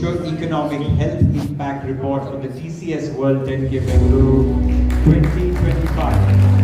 Economic Health Impact Report for the TCS World 10K Bengaluru 2025.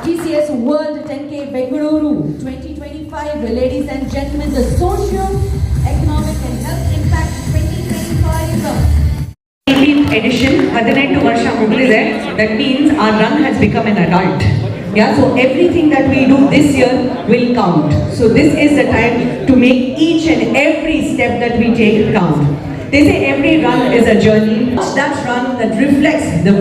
TCS World 10K Bengaluru 2025, ladies and gentlemen, the Social, Economic and Health Impact 2025 18th edition, 18 ವರ್ಷ ಮುಗಿದಿದೆ. That means our run has become an adult. Yeah, so everything that we do this year will count. So this is the time to make each and every step that we take count. They say every run is a journey. That run that reflects the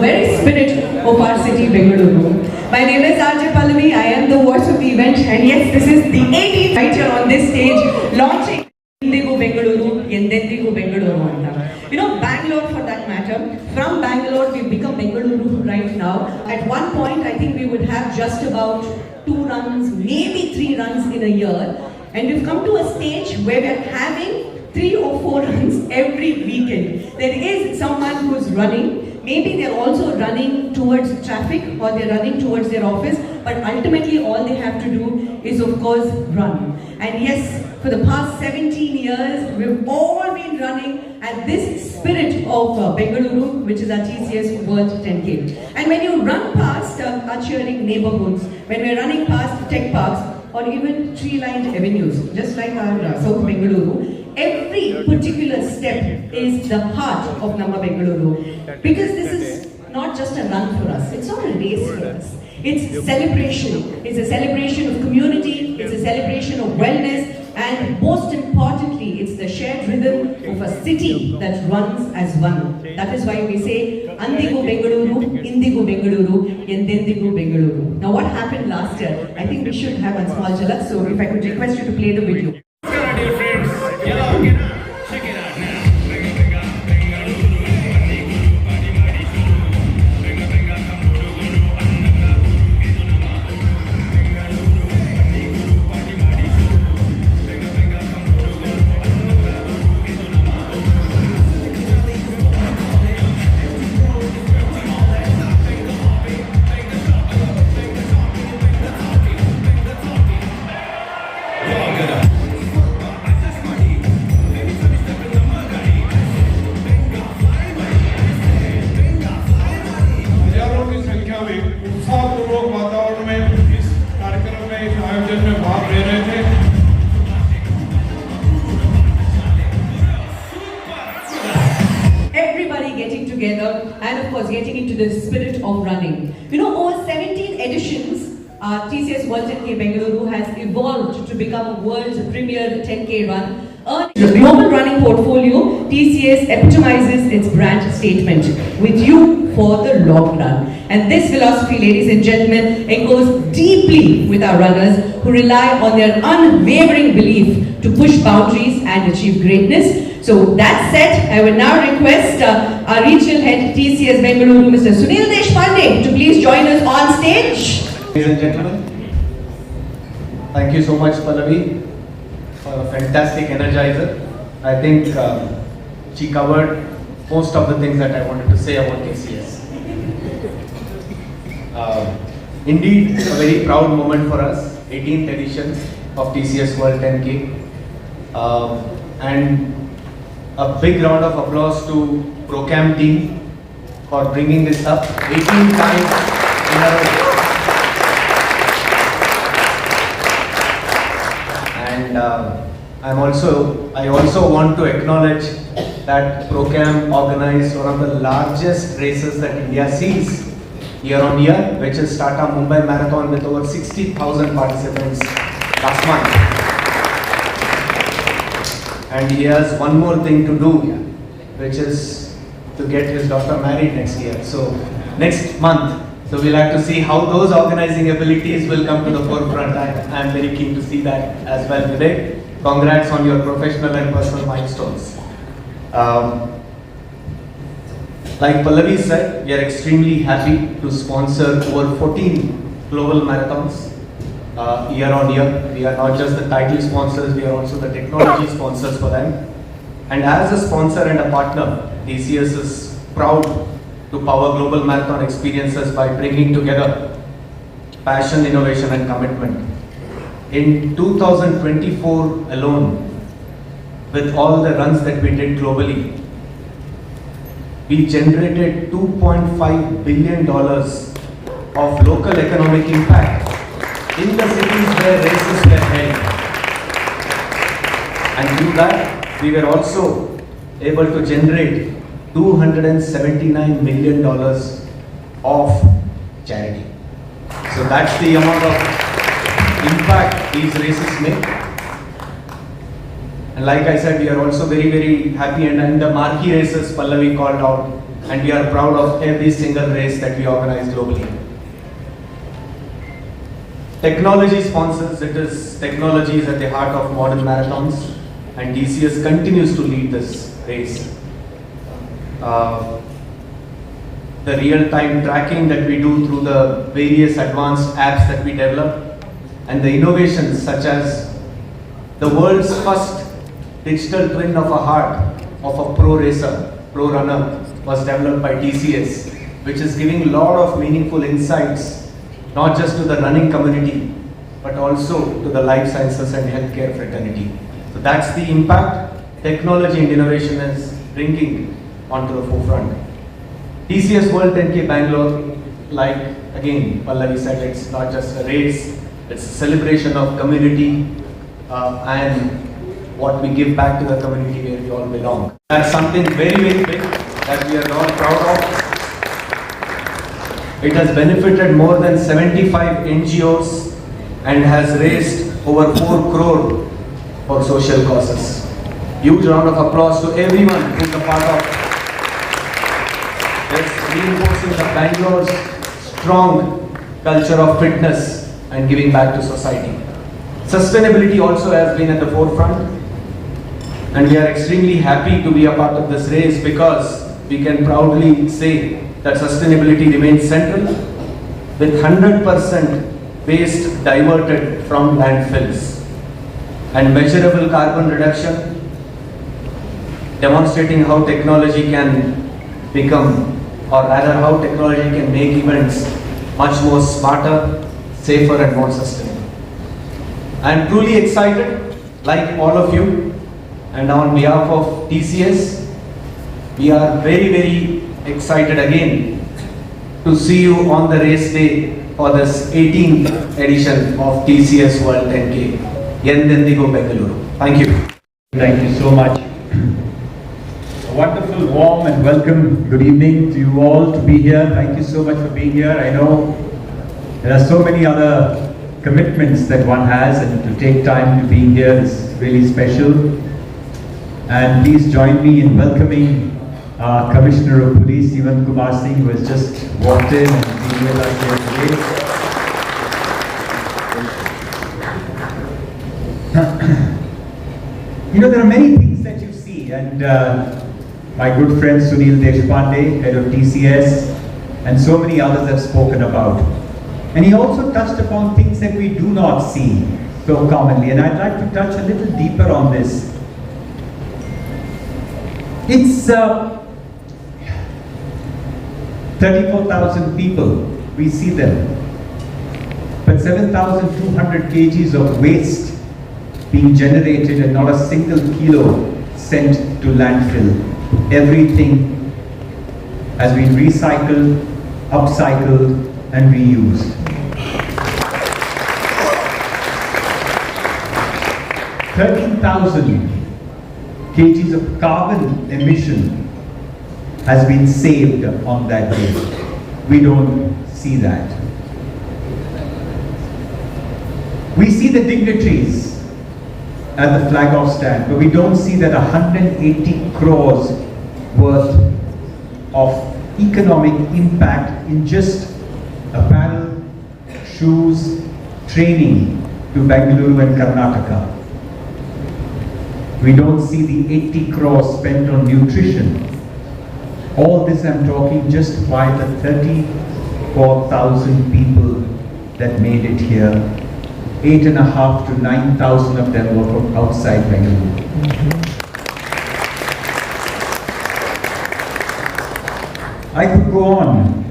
very spirit of our city, Bengaluru. My name is RJ Pallavi. I am the voice of the event, and yes, this is the 18th night here on this stage, launching Indigo Bengaluru, Endendigo Bengaluru. You know, Bangalore for that matter. From Bangalore, we've become Bengaluru right now. At one point, I think we would have just about 2 runs, maybe 3 runs in a year, and we've come to a stage where we're having 3 or 4 runs every weekend. There is someone who's running. Maybe they're also running towards traffic or they're running towards their office, but ultimately all they have to do is of course run. And yes, for the past 17 years, we've all been running at this spirit of Bengaluru, which is our TCS World 10K. And when you run past our cheering neighborhoods, when we're running past tech parks or even tree-lined avenues, just like our South Bengaluru, every particular step is the heart of Namma Bengaluru. Because this is not just a run for us, it's not a race for us. It's celebration. It's a celebration of community, it's a celebration of wellness, and most importantly, it's the shared rhythm of a city that runs as one. That is why we say, Andigo Bengaluru, Indigo Bengaluru, Endendigo Bengaluru. Now what happened last year? I think we should have a small jhalak, so if I could request you to play the video. Everybody getting together and of course getting into the spirit of running. You know, over 17 editions, TCS World 10K Bengaluru has evolved to become a world's premier 10K run. The global running portfolio, TCS epitomizes its brand statement, with you for the long run. And this philosophy, ladies and gentlemen, echoes deeply with our runners who rely on their unwavering belief to push boundaries and achieve greatness. So that said, I will now request our regional head TCS Bengaluru, Mr. Sunil Deshpande, to please join us on stage. Ladies and gentlemen, thank you so much, Pallavi, for a fantastic energizer. I think she covered most of the things that I wanted to say about TCS. Indeed, a very proud moment for us, 18th edition of TCS World 10K. And a big round of applause to ProCam team for bringing this up 18 times in a row. And I also want to acknowledge that Procam organized one of the largest races that India sees year on year, which is Tata Mumbai Marathon with over 60,000 participants last month. And he has one more thing to do, which is to get his daughter married next year. So next month. So we'll have to see how those organizing abilities will come to the forefront. I'm very keen to see that as well. Vivek, congrats on your professional and personal milestones. Like Pallavi said, we are extremely happy to sponsor over 14 global marathons year on year. We are not just the title sponsors, we are also the technology sponsors for them. And as a sponsor and a partner, TCS is proud to power global marathon experiences by bringing together passion, innovation and commitment. In 2024 alone, with all the runs that we did globally, we generated $2.5 billion of local economic impact in the cities where races were held. And through that, we were also able to generate $279 million of charity. So that's the amount of impact these races make. And like I said, we are also very, very happy and the marquee races Pallavi called out, and we are proud of every single race that we organize globally. Technology sponsors, technology is at the heart of modern marathons, and TCS continues to lead this race. The real-time tracking that we do through the various advanced apps that we develop, and the innovations such as the world's first digital twin of a heart of a pro racer, pro runner, was developed by TCS, which is giving a lot of meaningful insights, not just to the running community, but also to the life sciences and healthcare fraternity. So that's the impact technology and innovation is bringing onto the forefront. TCS World 10K Bangalore, like again Pallavi said, it's not just a race, it's a celebration of community and what we give back to the community where we all belong. That's something very, very big that we are all proud of. It has benefited more than 75 NGOs and has raised over 4 crore for social causes. Huge round of applause to everyone who is a part of this, reinforcing the Bangalore's strong culture of fitness and giving back to society. Sustainability also has been at the forefront, and we are extremely happy to be a part of this race because we can proudly say that sustainability remains central with 100% waste diverted from landfills and measurable carbon reduction, demonstrating how technology can become, or rather how technology can make events much more smarter, safer and more sustainable. I am truly excited, like all of you, and on behalf of TCS, we are very, very excited again to see you on the race day for this 18th edition of TCS World 10K. Yendendigo Bengaluru. Thank you. Thank you so much. A wonderful, warm and welcome good evening to you all to be here. Thank you so much for being here. I know there are so many other commitments that one has, and to take time to be here is really special. And please join me in welcoming Commissioner of Police, Ivan Kumar Singh, who has just walked in and been with us here today. You know, there are many things that you see, and my good friend Sunil Deshpande, head of TCS, and so many others have spoken about. And he also touched upon things that we do not see so commonly, and I'd like to touch a little deeper on this. It's 34,000 people, we see them, but 7,200 kgs of waste being generated and not a single kilo sent to landfill. Everything has been recycled, upcycled and reused. 13,000 kgs of carbon emission has been saved on that day. We don't see that. We see the dignitaries at the flag off stand, but we don't see that 180 crores worth of economic impact in just apparel, shoes, training to Bengaluru and Karnataka. We don't see the 80 crores spent on nutrition. All this I'm talking just by the 34,000 people that made it here. 8,500 to 9,000 of them were from outside Bengaluru. I could go on.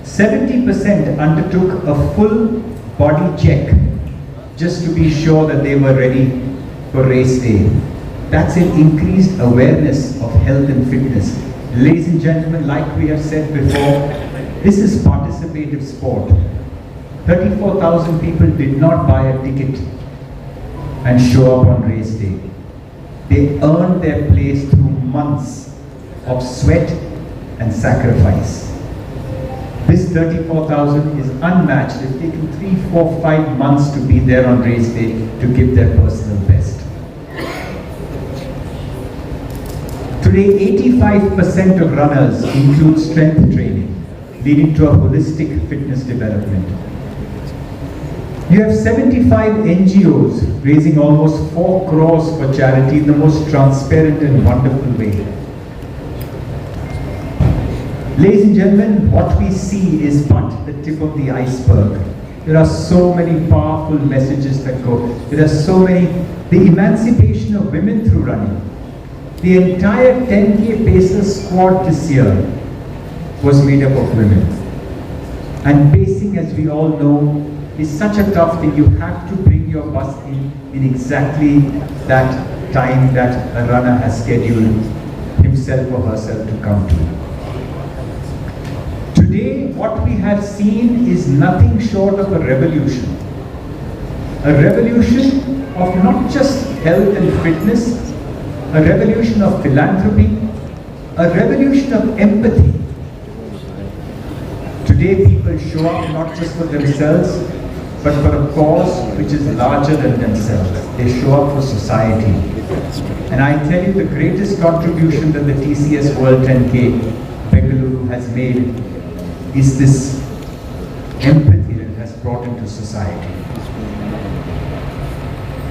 70% undertook a full body check just to be sure that they were ready for race day. That's an increased awareness of health and fitness. Ladies and gentlemen, like we have said before, this is participative sport. 34,000 people did not buy a ticket and show up on race day. They earned their place through months of sweat and sacrifice. This 34,000 is unmatched. They've taken 3, 4, 5 months to be there on race day to give their personal best. Today, 85% of runners include strength training, leading to a holistic fitness development. You have 75 NGOs raising almost 4 crores for charity in the most transparent and wonderful way. Ladies and gentlemen, what we see is but the tip of the iceberg. There are so many powerful messages that go. There are so many, the emancipation of women through running. The entire 10K Pacers squad this year was made up of women. And pacing, as we all know, is such a tough thing. You have to bring your bus in exactly that time that a runner has scheduled himself or herself to come to. Today, what we have seen is nothing short of a revolution. A revolution of not just health and fitness, a revolution of philanthropy, a revolution of empathy. Today, people show up not just for themselves, but for a cause which is larger than themselves. They show up for society. And I tell you, the greatest contribution that the TCS World 10K Bengaluru has made is this empathy that it has brought into society.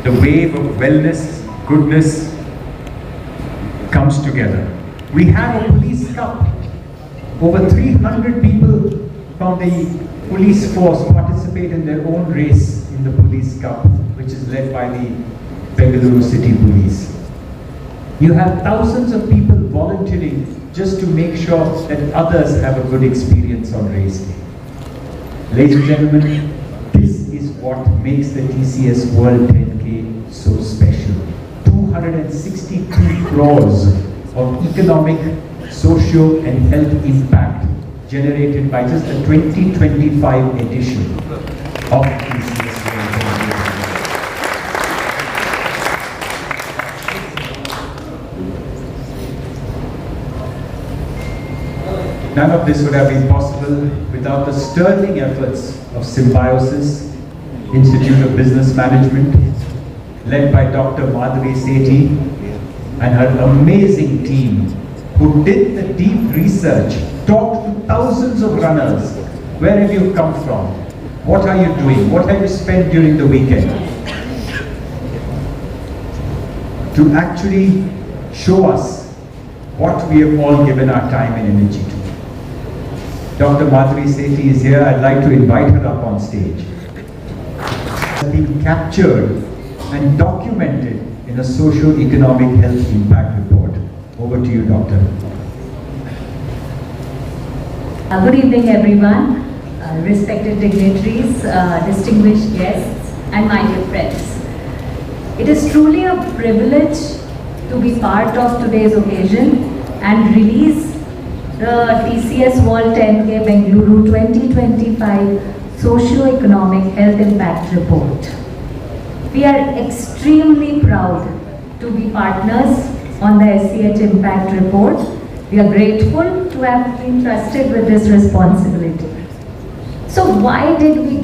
The wave of wellness, goodness comes together. We have a police cup. Over 300 people from the police force participate in their own race in the police cup, which is led by the Bengaluru City Police. You have thousands of people volunteering just to make sure that others have a good experience on race day. Ladies and gentlemen, this is what makes the TCS World 10K so special. 262 crores of economic, socio and health impact generated by just the 2025 edition of TCS World 10K. None of this would have been possible without the sterling efforts of Symbiosis Institute of Business Management, led by Dr. Madhuri Sethi and her amazing team, who did the deep research, talked to thousands of runners. Where have you come from? What are you doing? What have you spent during the weekend? To actually show us what we have all given our time and energy to. Dr. Madhuri Sethi is here. I'd like to invite her up on stage. Has been captured and documented in a socio-economic health impact report. Over to you, Doctor. Good evening, everyone. Respected dignitaries, distinguished guests, and my dear friends. It is truly a privilege to be part of today's occasion and release the TCS World 10K Bengaluru 2025 Socio-Economic Health Impact Report. We are extremely proud to be partners on the SCH Impact Report. We are grateful to have been trusted with this responsibility. So why did we